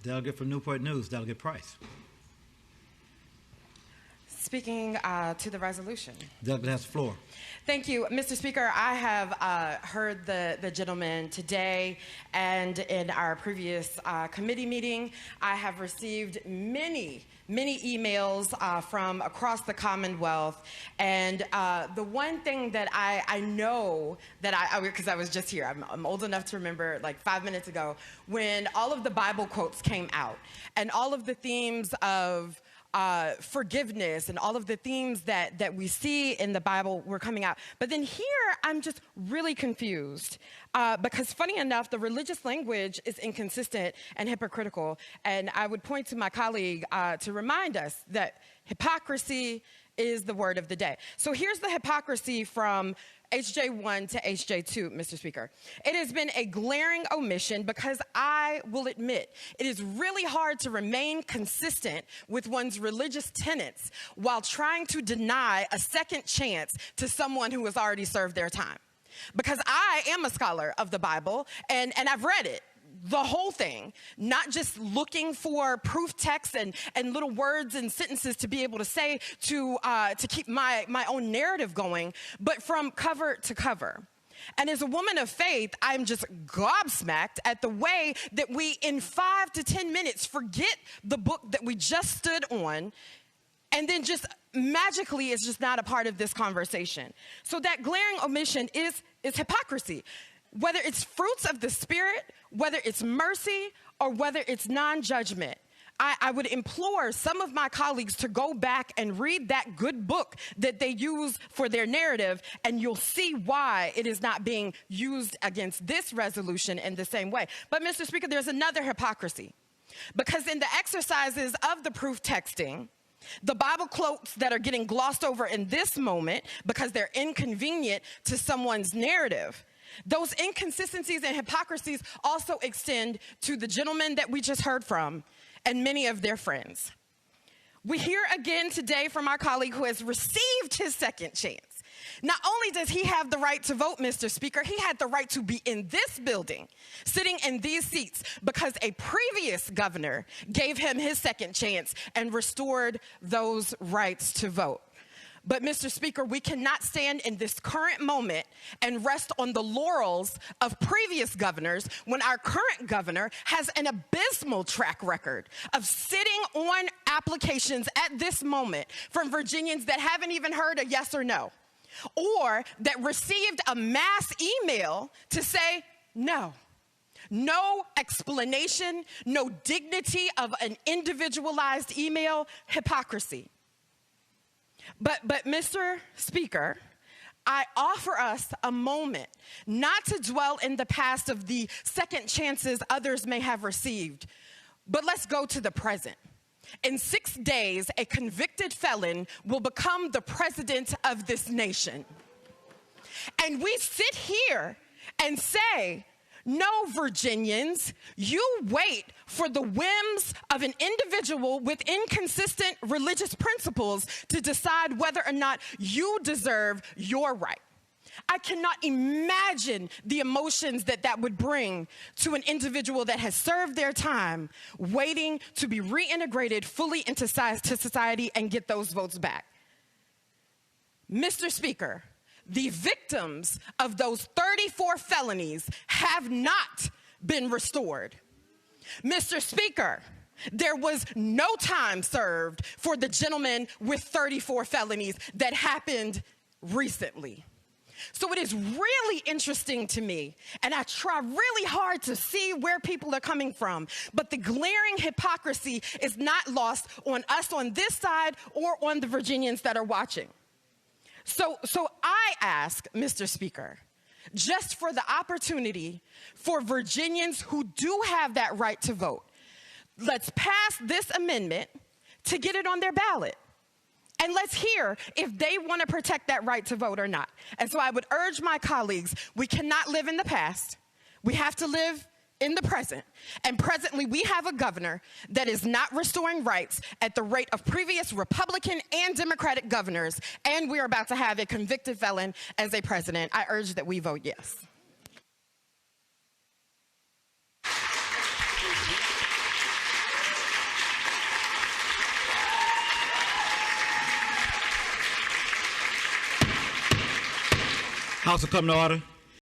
Delegate from Newport News, Delegate Price. Speaking to the resolution. Delegate has the floor. Thank you, Mr. Speaker. I have heard the gentleman today and in our previous committee meeting. I have received many emails from across the Commonwealth, and the one thing that I know that because I was just here, I'm old enough to remember like 5 minutes ago when all of the Bible quotes came out and all of the themes of forgiveness and all of the themes that we see in the Bible were coming out. But then here, I'm just really confused because funny enough, the religious language is inconsistent and hypocritical. And I would point to my colleague to remind us that hypocrisy is the word of the day. So here's the hypocrisy from HJ1 to HJ2, Mr. Speaker. It has been a glaring omission because I will admit it is really hard to remain consistent with one's religious tenets while trying to deny a second chance to someone who has already served their time. Because I am a scholar of the Bible and I've read it. The whole thing, not just looking for proof texts and little words and sentences to be able to say to keep my own narrative going, but from cover to cover. And as a woman of faith, I'm just gobsmacked at the way that we, in 5 to 10 minutes, forget the book that we just stood on, and then just magically it's just not a part of this conversation. So that glaring omission is hypocrisy. Whether it's fruits of the Spirit, whether it's mercy, or whether it's non-judgment, I would implore some of my colleagues to go back and read that good book that they use for their narrative, and you'll see why it is not being used against this resolution in the same way. But, Mr. Speaker, there's another hypocrisy. Because in the exercises of the proof texting, the Bible quotes that are getting glossed over in this moment because they're inconvenient to someone's narrative, those inconsistencies and hypocrisies also extend to the gentleman that we just heard from and many of their friends. We hear again today from our colleague who has received his second chance. Not only does he have the right to vote, Mr. Speaker, he had the right to be in this building, sitting in these seats, because a previous governor gave him his second chance and restored those rights to vote. But, Mr. Speaker, we cannot stand in this current moment and rest on the laurels of previous governors when our current governor has an abysmal track record of sitting on applications at this moment from Virginians that haven't even heard a yes or no, or that received a mass email to say no. No explanation, no dignity of an individualized email, hypocrisy. But Mr. Speaker, I offer us a moment not to dwell in the past of the second chances others may have received, but let's go to the present. In 6 days, a convicted felon will become the president of this nation. And we sit here and say, no, Virginians, you wait for the whims of an individual with inconsistent religious principles to decide whether or not you deserve your right. I cannot imagine the emotions that would bring to an individual that has served their time, waiting to be reintegrated fully into society and get those votes back. Mr. Speaker, the victims of those 34 felonies have not been restored. Mr. Speaker, there was no time served for the gentleman with 34 felonies that happened recently. So it is really interesting to me, and I try really hard to see where people are coming from, but the glaring hypocrisy is not lost on us on this side or on the Virginians that are watching. So I ask, Mr. Speaker, just for the opportunity for Virginians who do have that right to vote, let's pass this amendment to get it on their ballot. And let's hear if they want to protect that right to vote or not. And so I would urge my colleagues, we cannot live in the past. We have to live in the present. And presently, we have a governor that is not restoring rights at the rate of previous Republican and Democratic governors. And we're about to have a convicted felon as a president. I urge that we vote yes. House will come to order.